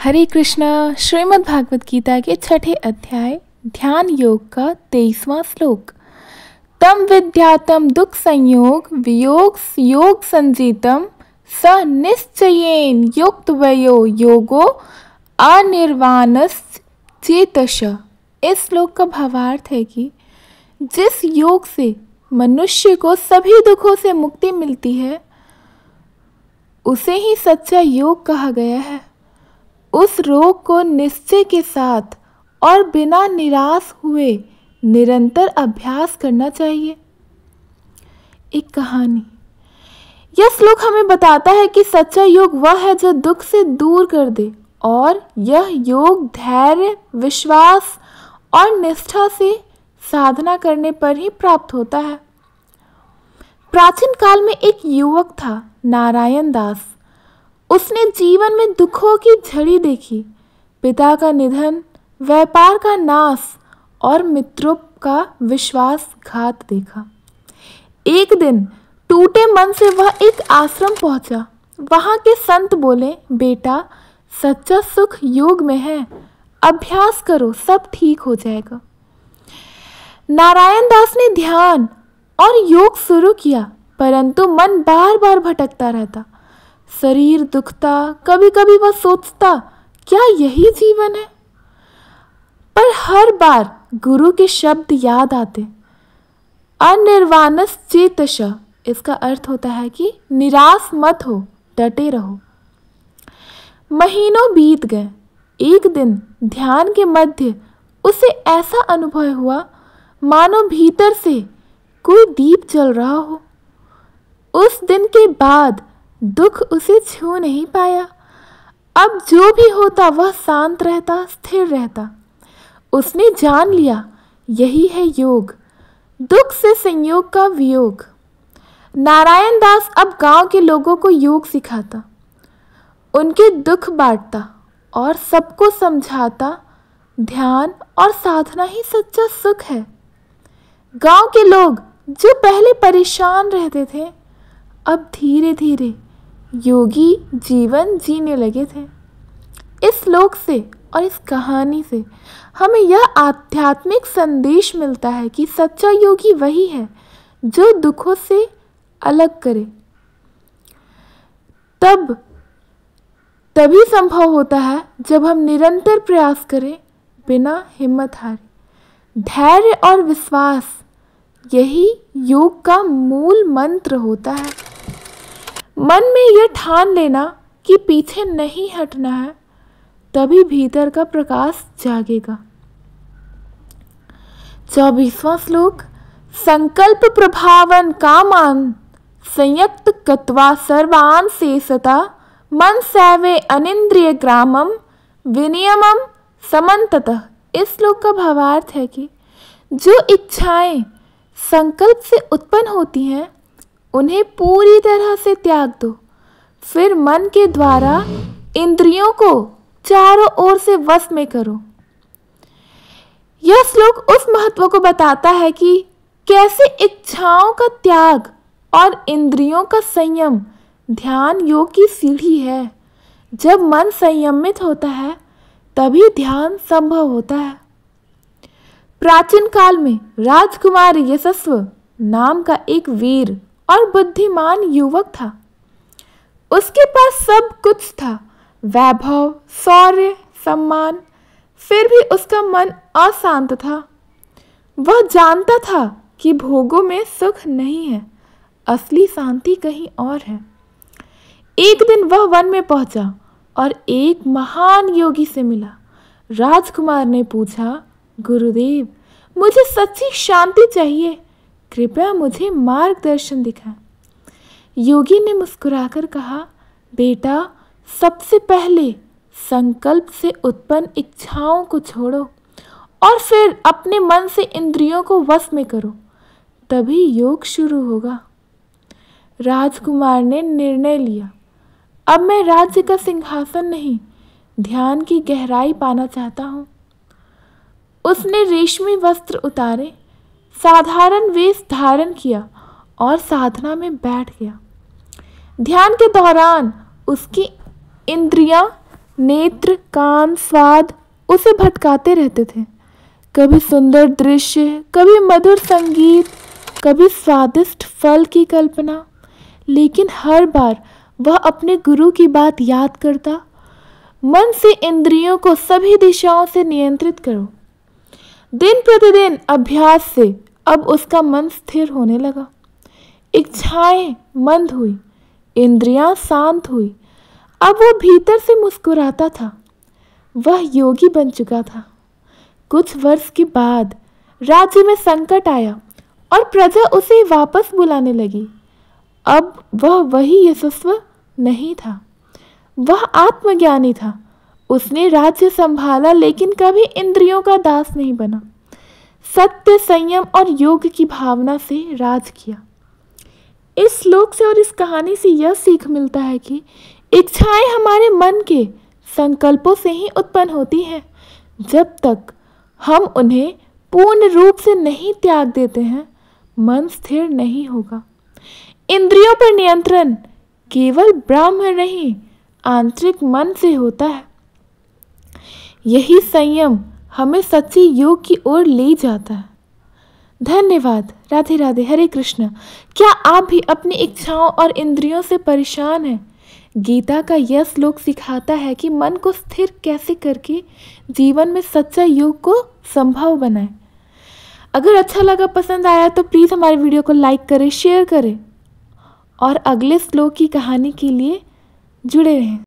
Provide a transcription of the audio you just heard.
हरे कृष्णा। श्रीमद् भागवत गीता के 6ठे अध्याय ध्यान योग का 23वां श्लोक। तम विद्यातम दुख संयोग वियोग योग संजीतम स निश्चयेन युक्त वयो योगो अनिर्वाणस चेतश। इस श्लोक का भावार्थ है कि जिस योग से मनुष्य को सभी दुखों से मुक्ति मिलती है उसे ही सच्चा योग कहा गया है। उस रोग को निश्चय के साथ और बिना निराश हुए निरंतर अभ्यास करना चाहिए। एक कहानी। यह श्लोक हमें बताता है कि सच्चा योग वह है जो दुख से दूर कर दे, और यह योग धैर्य, विश्वास और निष्ठा से साधना करने पर ही प्राप्त होता है। प्राचीन काल में एक युवक था, नारायण दास। उसने जीवन में दुखों की झड़ी देखी, पिता का निधन, व्यापार का नाश और मित्रों का विश्वासघात देखा। एक दिन टूटे मन से वह एक आश्रम पहुंचा। वहां के संत बोले, बेटा, सच्चा सुख योग में है, अभ्यास करो, सब ठीक हो जाएगा। नारायण दास ने ध्यान और योग शुरू किया, परंतु मन बार बार भटकता रहता। शरीर दुखता, कभी कभी वह सोचता, क्या यही जीवन है? पर हर बार गुरु के शब्द याद आते, अनिर्वाणस चेतश। इसका अर्थ होता है कि निराश मत हो, डटे रहो। महीनों बीत गए। एक दिन ध्यान के मध्य उसे ऐसा अनुभव हुआ मानो भीतर से कोई दीप जल रहा हो। उस दिन के बाद दुख उसे छू नहीं पाया। अब जो भी होता वह शांत रहता, स्थिर रहता। उसने जान लिया, यही है योग, दुख से संयोग का वियोग। नारायण दास अब गांव के लोगों को योग सिखाता, उनके दुख बांटता और सबको समझाता, ध्यान और साधना ही सच्चा सुख है। गांव के लोग जो पहले परेशान रहते थे, अब धीरे धीरे योगी जीवन जीने लगे थे। इस श्लोक से और इस कहानी से हमें यह आध्यात्मिक संदेश मिलता है कि सच्चा योगी वही है जो दुखों से अलग करे। तभी संभव होता है जब हम निरंतर प्रयास करें, बिना हिम्मत हारे। धैर्य और विश्वास, यही योग का मूल मंत्र होता है। मन में यह ठान लेना कि पीछे नहीं हटना है, तभी भीतर का प्रकाश जागेगा। 24वां श्लोक। संकल्प प्रभावन कामान संयुक्त कत्वा सर्वान शेषता मन सैवे अनिंद्रिय ग्रामम विनियमम समन्ततः। इस श्लोक का भावार्थ है कि जो इच्छाएं संकल्प से उत्पन्न होती हैं उन्हें पूरी तरह से त्याग दो, फिर मन के द्वारा इंद्रियों को चारों ओर से वश में करो। यह श्लोक उस महत्व को बताता है कि कैसे इच्छाओं का त्याग और इंद्रियों का संयम ध्यान योग की सीढ़ी है। जब मन संयमित होता है तभी ध्यान संभव होता है। प्राचीन काल में राजकुमार यशस्व नाम का एक वीर और बुद्धिमान युवक था। उसके पास सब कुछ था, वैभव, शौर्य, सम्मान, फिर भी उसका मन अशांत था। वह जानता था कि भोगों में सुख नहीं है, असली शांति कहीं और है। एक दिन वह वन में पहुंचा और एक महान योगी से मिला। राजकुमार ने पूछा, गुरुदेव, मुझे सच्ची शांति चाहिए, कृपया मुझे मार्गदर्शन दिखाएं। योगी ने मुस्कुराकर कहा, बेटा, सबसे पहले संकल्प से उत्पन्न इच्छाओं को छोड़ो और फिर अपने मन से इंद्रियों को वश में करो, तभी योग शुरू होगा। राजकुमार ने निर्णय लिया, अब मैं राज्य का सिंहासन नहीं, ध्यान की गहराई पाना चाहता हूँ। उसने रेशमी वस्त्र उतारे, साधारण वेश धारण किया और साधना में बैठ गया। ध्यान के दौरान उसकी इंद्रियां नेत्र, कान, स्वाद उसे भटकाते रहते थे। कभी सुंदर दृश्य, कभी मधुर संगीत, कभी स्वादिष्ट फल की कल्पना। लेकिन हर बार वह अपने गुरु की बात याद करता, मन से इंद्रियों को सभी दिशाओं से नियंत्रित करो। दिन प्रतिदिन अभ्यास से अब उसका मन स्थिर होने लगा। इच्छाएं मंद हुई, इंद्रियां शांत हुई। अब वो भीतर से मुस्कुराता था। वह योगी बन चुका था। कुछ वर्ष के बाद राज्य में संकट आया और प्रजा उसे वापस बुलाने लगी। अब वह वही यशस्वी नहीं था, वह आत्मज्ञानी था। उसने राज्य संभाला लेकिन कभी इंद्रियों का दास नहीं बना। सत्य, संयम और योग की भावना से राज किया। इस श्लोक से और इस कहानी से यह सीख मिलता है कि इच्छाएं हमारे मन के संकल्पों से ही उत्पन्न होती हैं। जब तक हम उन्हें पूर्ण रूप से नहीं त्याग देते हैं, मन स्थिर नहीं होगा। इंद्रियों पर नियंत्रण केवल ब्रह्म नहीं, आंतरिक मन से होता है। यही संयम हमें सच्चे योग की ओर ले जाता है। धन्यवाद। राधे राधे। हरे कृष्ण। क्या आप भी अपनी इच्छाओं और इंद्रियों से परेशान हैं? गीता का यह श्लोक सिखाता है कि मन को स्थिर कैसे करके जीवन में सच्चा योग को संभव बनाएं। अगर अच्छा लगा, पसंद आया तो प्लीज़ हमारे वीडियो को लाइक करें, शेयर करें और अगले श्लोक की कहानी के लिए जुड़े रहें।